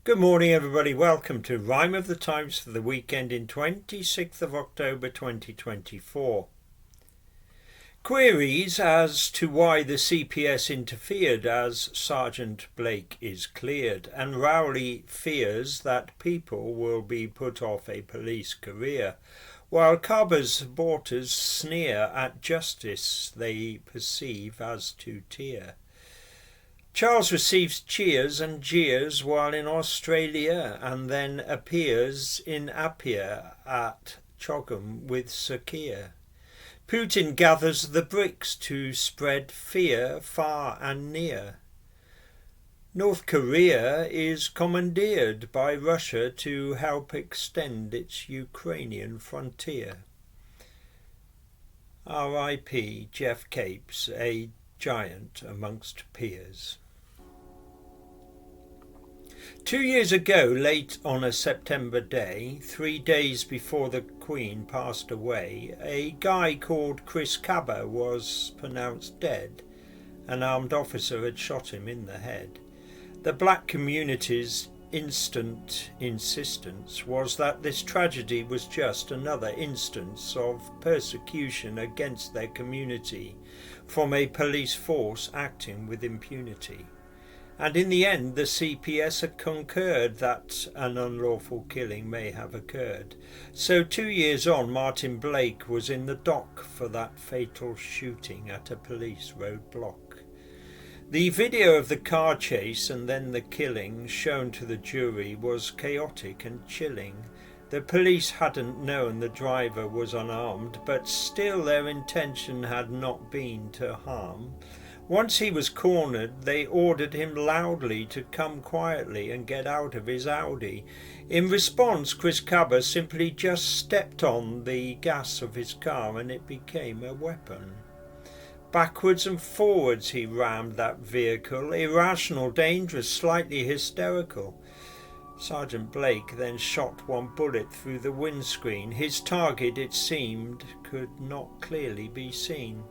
Good morning, everybody. Welcome to Rhyme of the Times for the weekend in 26th of October 2024. Queries as to why the CPS interfered as Sergeant Blake is cleared, and Rowley fears that people will be put off a police career, while Kaba's supporters sneer at justice they perceive as too tier. Charles receives cheers and jeers while in Australia and then appears in Apia at CHOGM with Sir Keir. Putin gathers the BRICS to spread fear far and near. North Korea is commandeered by Russia to help extend its Ukrainian frontier. R.I.P. Geoff Capes, a giant amongst peers. 2 years ago, late on a September day, 3 days before the Queen passed away, a guy called Kaba was pronounced dead. An armed officer had shot him in the head. The black community's instant insistence was that this tragedy was just another instance of persecution against their community from a police force acting with impunity. And in the end, the CPS had concurred that an unlawful killing may have occurred. So 2 years on, Martin Blake was in the dock for that fatal shooting at a police roadblock. The video of the car chase and then the killing shown to the jury was chaotic and chilling. The police hadn't known the driver was unarmed, but still their intention had not been to harm. Once he was cornered, they ordered him loudly to come quietly and get out of his Audi. In response, Kaba simply just stepped on the gas of his car and it became a weapon. Backwards and forwards he rammed that vehicle, irrational, dangerous, slightly hysterical. Sergeant Blake then shot one bullet through the windscreen. His target, it seemed, could not clearly be seen.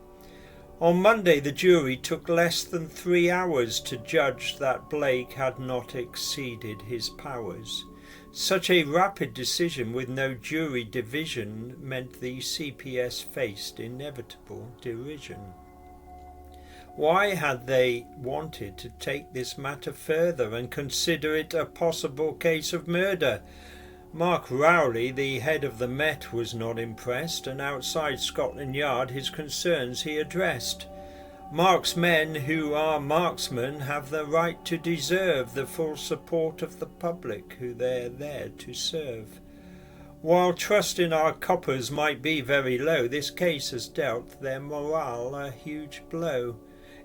On Monday, the jury took less than 3 hours to judge that Blake had not exceeded his powers. Such a rapid decision with no jury division meant the CPS faced inevitable derision. Why had they wanted to take this matter further and consider it a possible case of murder? Mark Rowley, the head of the Met, was not impressed, and outside Scotland Yard his concerns he addressed. Mark's men, who are marksmen, have the right to deserve the full support of the public, who they're there to serve. While trust in our coppers might be very low, this case has dealt their morale a huge blow.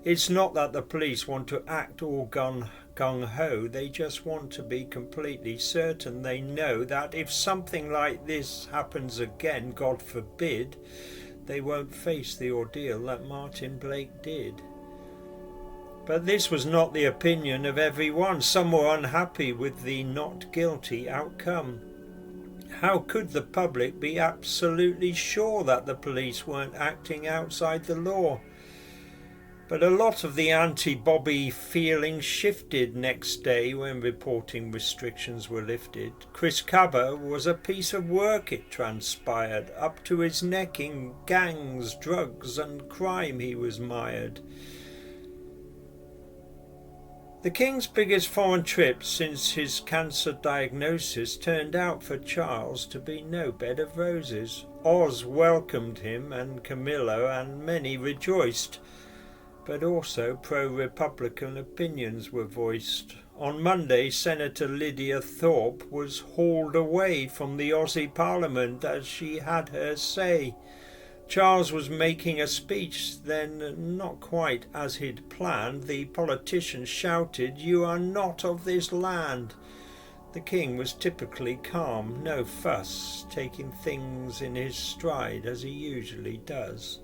It's not that the police want to act all gung-ho, they just want to be completely certain they know that if something like this happens again, God forbid, they won't face the ordeal that Martin Blake did. But this was not the opinion of everyone. Some were unhappy with the not guilty outcome. How could the public be absolutely sure that the police weren't acting outside the law? But a lot of the anti-Bobby feeling shifted next day when reporting restrictions were lifted. Kaba was a piece of work, it transpired. Up to his neck in gangs, drugs and crime he was mired. The King's biggest foreign trip since his cancer diagnosis turned out for Charles to be no bed of roses. Oz welcomed him and Camilla, and many rejoiced. But also pro-Republican opinions were voiced. On Monday, Senator Lydia Thorpe was hauled away from the Aussie Parliament as she had her say. Charles was making a speech, then, not quite as he'd planned, the politician shouted, "You are not of this land." The King was typically calm, no fuss, taking things in his stride as he usually does.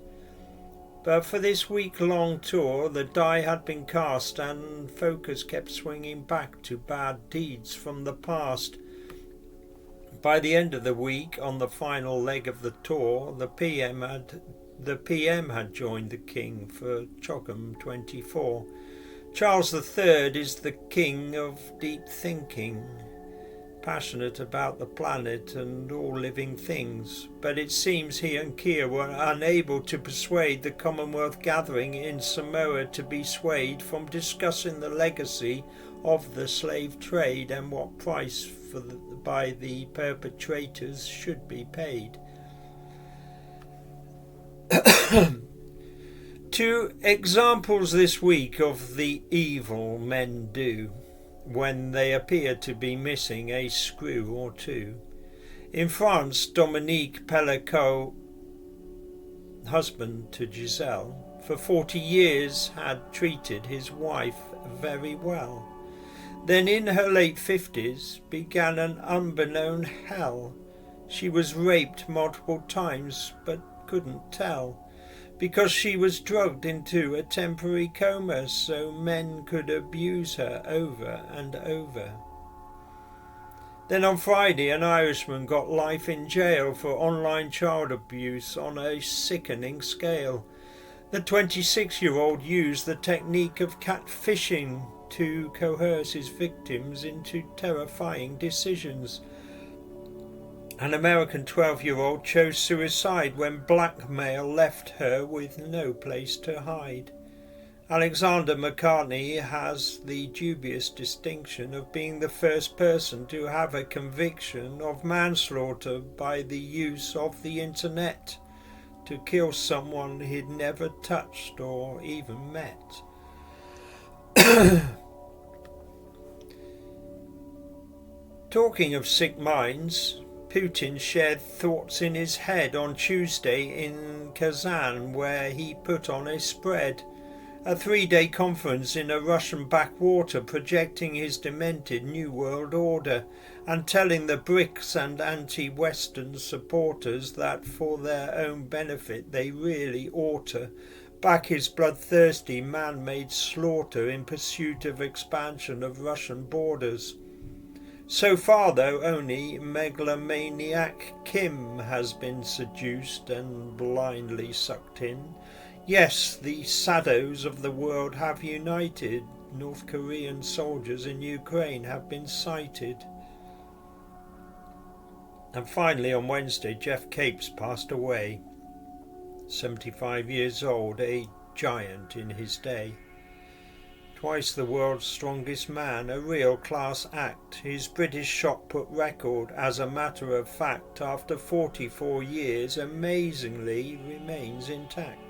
But for this week-long tour, the die had been cast and focus kept swinging back to bad deeds from the past. By the end of the week, on the final leg of the tour, the PM had joined the King for CHOGM 24. Charles III is the king of deep thinking, passionate about the planet and all living things, but it seems he and Keir were unable to persuade the Commonwealth gathering in Samoa to be swayed from discussing the legacy of the slave trade and what price by the perpetrators should be paid. Two examples this week of the evil men do when they appear to be missing a screw or two. In France, Dominique Pellicot, husband to Giselle, for 40 years had treated his wife very well. Then in her late 50s began an unbeknown hell. She was raped multiple times but couldn't tell, because she was drugged into a temporary coma so men could abuse her over and over. Then on Friday, an Irishman got life in jail for online child abuse on a sickening scale. The 26-year-old used the technique of catfishing to coerce his victims into terrifying decisions. An American 12-year-old chose suicide when blackmail left her with no place to hide. Alexander McCartney has the dubious distinction of being the first person to have a conviction of manslaughter by the use of the internet to kill someone he'd never touched or even met. Talking of sick minds, Putin shared thoughts in his head on Tuesday in Kazan, where he put on a spread, a 3-day conference in a Russian backwater projecting his demented New World Order and telling the BRICS and anti-Western supporters that for their own benefit they really ought to back his bloodthirsty man-made slaughter in pursuit of expansion of Russian borders. So far, though, only megalomaniac Kim has been seduced and blindly sucked in. Yes, the saddos of the world have united. North Korean soldiers in Ukraine have been sighted. And finally, on Wednesday, Geoff Capes passed away. 75 years old, a giant in his day. Twice the world's strongest man, a real class act. His British shot put record, as a matter of fact, after 44 years, amazingly remains intact.